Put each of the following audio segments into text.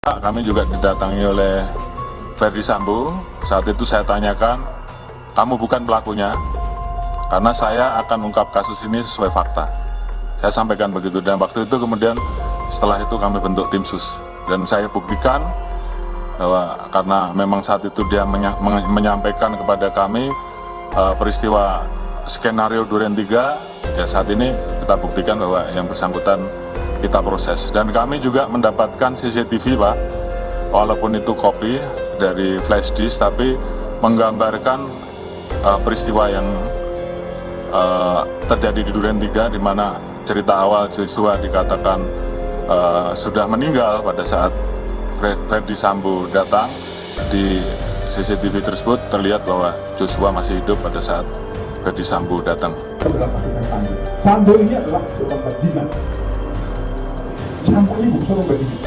Kami juga didatangi oleh Ferdi Sambo. Saat itu saya tanyakan, kamu bukan pelakunya, karena saya akan ungkap kasus ini sesuai fakta. Saya sampaikan begitu, dan waktu itu kemudian setelah itu kami bentuk tim sus. Dan saya buktikan bahwa karena memang saat itu dia menyampaikan kepada kami peristiwa skenario Duren 3, ya saat ini kita buktikan bahwa yang bersangkutan kita proses. Dan kami juga mendapatkan CCTV, Pak, walaupun itu kopi dari flash disk, tapi menggambarkan peristiwa yang terjadi di Duren 3, di mana cerita awal Joshua dikatakan sudah meninggal pada saat Ferdi Sambo datang. Di CCTV tersebut terlihat bahwa Joshua masih hidup pada saat Ferdi Sambo datang. Sambo ini adalah seorang bajingan. Sambo ini bukan seorang bajingan.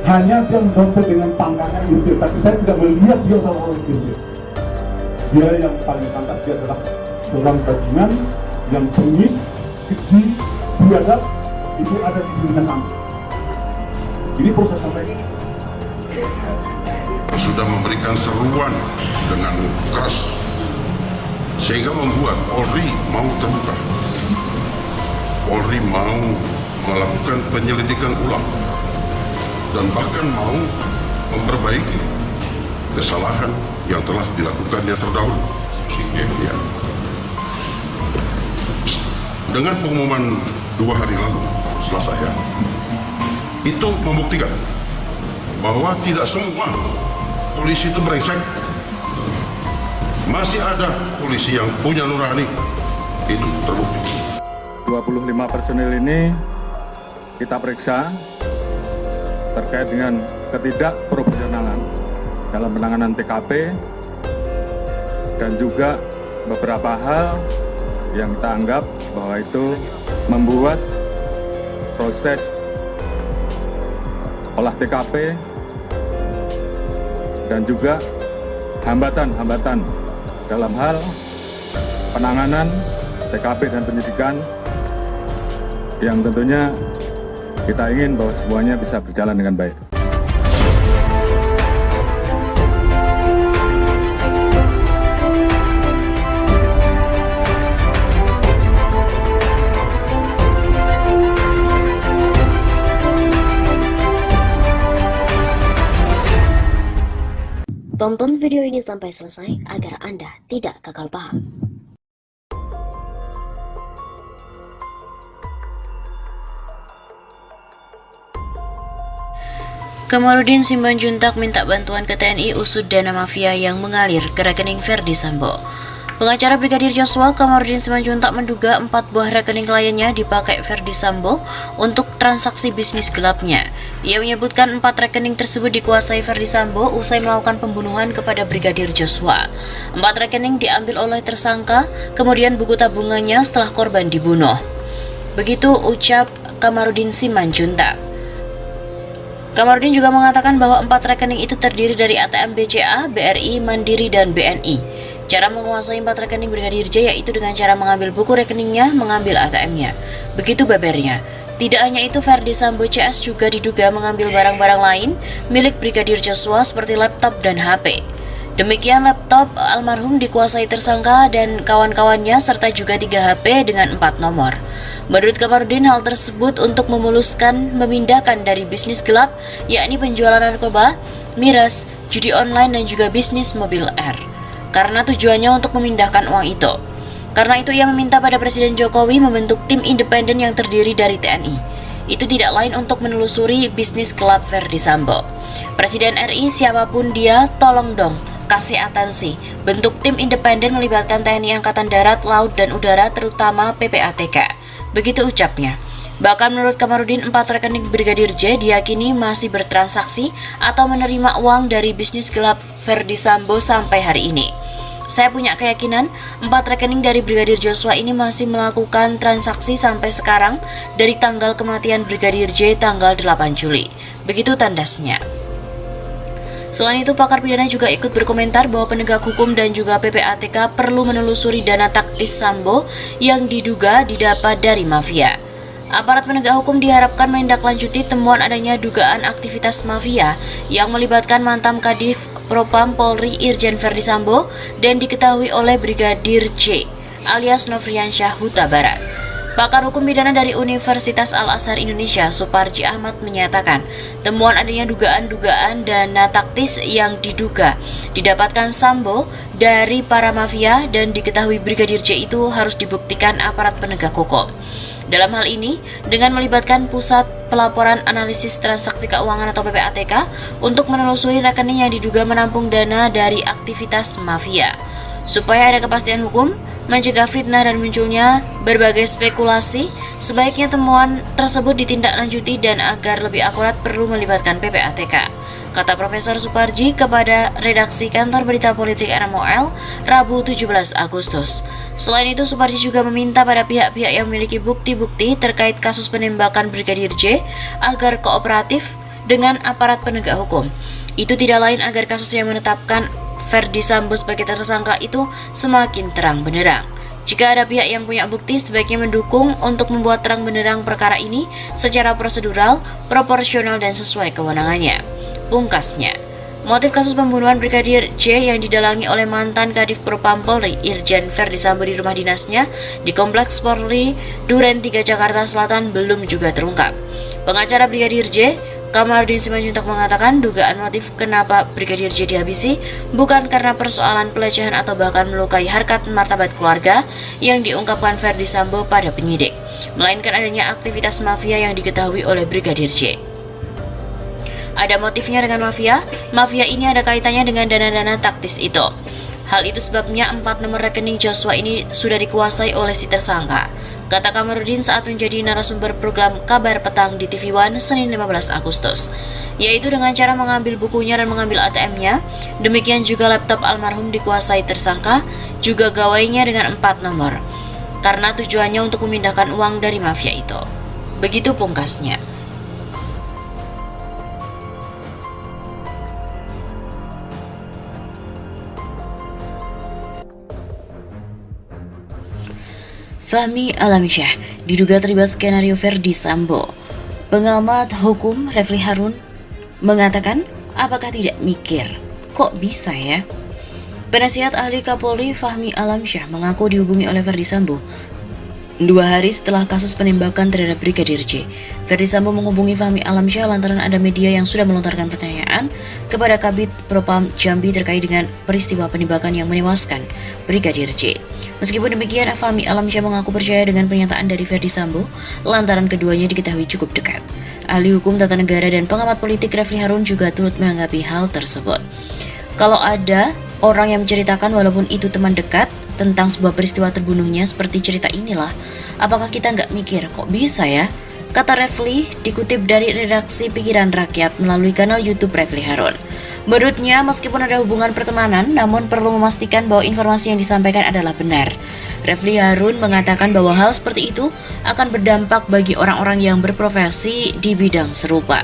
Hanya dia menonton dengan pangkatnya itu, tapi saya tidak melihat dia seorang itu. Dia yang paling pantas, dia adalah seorang bajingan yang bengis, keji, biadab, itu ada di dunia Sambo. Ini proses sampai ini. Sudah memberikan seruan dengan keras sehingga membuat Polri mau terbuka. Polri mau melakukan penyelidikan ulang dan bahkan mau memperbaiki kesalahan yang telah dilakukannya terdahulu. Ya. Dengan pengumuman 2 hari lalu, Selasa ya, itu membuktikan bahwa tidak semua polisi itu brengsek. Masih ada polisi yang punya nurani. Itu terbukti. 25 personil ini kita periksa terkait dengan ketidakprofesionalan dalam penanganan TKP dan juga beberapa hal yang kita anggap bahwa itu membuat proses olah TKP dan juga hambatan-hambatan dalam hal penanganan TKP dan penyidikan yang tentunya kita ingin bahwa semuanya bisa berjalan dengan baik. Tonton video ini sampai selesai agar Anda tidak gagal paham. Kamarudin Simanjuntak minta bantuan ke TNI usut dana mafia yang mengalir ke rekening Ferdi Sambo. Pengacara Brigadir Joshua, Kamarudin Simanjuntak, menduga 4 buah rekening kliennya dipakai Ferdi Sambo untuk transaksi bisnis gelapnya. Ia menyebutkan 4 rekening tersebut dikuasai Ferdi Sambo usai melakukan pembunuhan kepada Brigadir Joshua. 4 rekening diambil oleh tersangka, kemudian buku tabungannya setelah korban dibunuh. Begitu ucap Kamarudin Simanjuntak. Kamarudin juga mengatakan bahwa 4 rekening itu terdiri dari ATM BCA, BRI, Mandiri, dan BNI. Cara menguasai 4 rekening Brigadir J yaitu dengan cara mengambil buku rekeningnya, mengambil ATM-nya. Begitu bebernya. Tidak hanya itu, Ferdi Sambo CS juga diduga mengambil barang-barang lain milik Brigadir Joshua seperti laptop dan HP. Demikian laptop almarhum dikuasai tersangka dan kawan-kawannya serta juga 3 HP dengan 4 nomor. Menurut Kamarudin, hal tersebut untuk memuluskan memindahkan dari bisnis gelap, yakni penjualan narkoba, miras, judi online, dan juga bisnis mobil R. Karena tujuannya untuk memindahkan uang itu. Karena itu ia meminta pada Presiden Jokowi membentuk tim independen yang terdiri dari TNI. Itu tidak lain untuk menelusuri bisnis gelap Ferdi Sambo. Presiden RI, siapapun dia, tolong dong kasih atensi. Bentuk tim independen melibatkan TNI Angkatan Darat, Laut, dan Udara, terutama PPATK. Begitu ucapnya. Bahkan menurut Kamarudin, 4 rekening Brigadir J diyakini masih bertransaksi atau menerima uang dari bisnis gelap Ferdi Sambo sampai hari ini. Saya punya keyakinan 4 rekening dari Brigadir Joshua ini masih melakukan transaksi sampai sekarang dari tanggal kematian Brigadir J tanggal 8 Juli. Begitu tandasnya. Selain itu, pakar pidana juga ikut berkomentar bahwa penegak hukum dan juga PPATK perlu menelusuri dana taktis Sambo yang diduga didapat dari mafia. Aparat penegak hukum diharapkan menindaklanjuti temuan adanya dugaan aktivitas mafia yang melibatkan mantan Kadif Propam Polri Irjen Verdi Sambo dan diketahui oleh Brigadir J alias Nofriansyah Huta Barat. Pakar hukum pidana dari Universitas Al-Azhar Indonesia, Suparji Ahmad menyatakan, temuan adanya dugaan-dugaan dana taktis yang diduga didapatkan Sambo dari para mafia dan diketahui Brigadir J itu harus dibuktikan aparat penegak hukum. Dalam hal ini, dengan melibatkan Pusat Pelaporan Analisis Transaksi Keuangan atau PPATK untuk menelusuri rekening yang diduga menampung dana dari aktivitas mafia. Supaya ada kepastian hukum, mencegah fitnah dan munculnya berbagai spekulasi, sebaiknya temuan tersebut ditindaklanjuti dan agar lebih akurat perlu melibatkan PPATK, kata Profesor Suparji kepada redaksi Kantor Berita Politik RMOL Rabu 17 Agustus. Selain itu, Suparji juga meminta pada pihak-pihak yang memiliki bukti-bukti terkait kasus penembakan Brigadir J agar kooperatif dengan aparat penegak hukum. Itu tidak lain agar kasus yang menetapkan Verdi Sambo sebagai tersangka itu semakin terang benderang. Jika ada pihak yang punya bukti, sebaiknya mendukung untuk membuat terang benderang perkara ini secara prosedural, proporsional, dan sesuai kewenangannya. Pungkasnya, motif kasus pembunuhan Brigadir J yang didalangi oleh mantan Kadif Propam Polri Irjen Verdi Sambo di rumah dinasnya di Kompleks Polri Duren 3 Jakarta Selatan belum juga terungkap. Pengacara Brigadir J, Kamarudin Simanjuntak mengatakan dugaan motif kenapa Brigadir J dihabisi bukan karena persoalan pelecehan atau bahkan melukai harkat martabat keluarga yang diungkapkan Verdi Sambo pada penyidik, melainkan adanya aktivitas mafia yang diketahui oleh Brigadir J. Ada motifnya dengan mafia ini ada kaitannya dengan dana-dana taktis itu. Hal itu sebabnya 4 nomor rekening Joshua ini sudah dikuasai oleh si tersangka, kata Kamarudin saat menjadi narasumber program Kabar Petang di TV One Senin 15 Agustus, yaitu dengan cara mengambil bukunya dan mengambil ATM-nya. Demikian juga laptop almarhum dikuasai tersangka, juga gawainya dengan 4 nomor, karena tujuannya untuk memindahkan uang dari mafia itu. Begitu pungkasnya. Fahmi Alamsyah diduga terlibat skenario Verdi Sambo. Pengamat hukum Refli Harun mengatakan, apakah tidak mikir? Kok bisa ya? Penasihat ahli Kapolri Fahmi Alamsyah mengaku dihubungi oleh Verdi Sambo 2 hari setelah kasus penembakan terhadap Brigadir J. Verdi Sambo menghubungi Fahmi Alamsyah lantaran ada media yang sudah melontarkan pertanyaan kepada Kabid Propam Jambi terkait dengan peristiwa penembakan yang menewaskan Brigadir J. Meskipun demikian, Fahmi Alamsyah mengaku percaya dengan pernyataan dari Verdi Sambo lantaran keduanya diketahui cukup dekat. Ahli hukum tata negara dan pengamat politik Refli Harun juga turut menanggapi hal tersebut. Kalau ada orang yang menceritakan walaupun itu teman dekat tentang sebuah peristiwa terbunuhnya seperti cerita inilah, apakah kita nggak mikir kok bisa ya? Kata Refli dikutip dari redaksi Pikiran Rakyat melalui kanal YouTube Refli Harun. Menurutnya, meskipun ada hubungan pertemanan, namun perlu memastikan bahwa informasi yang disampaikan adalah benar. Refli Harun mengatakan bahwa hal seperti itu akan berdampak bagi orang-orang yang berprofesi di bidang serupa.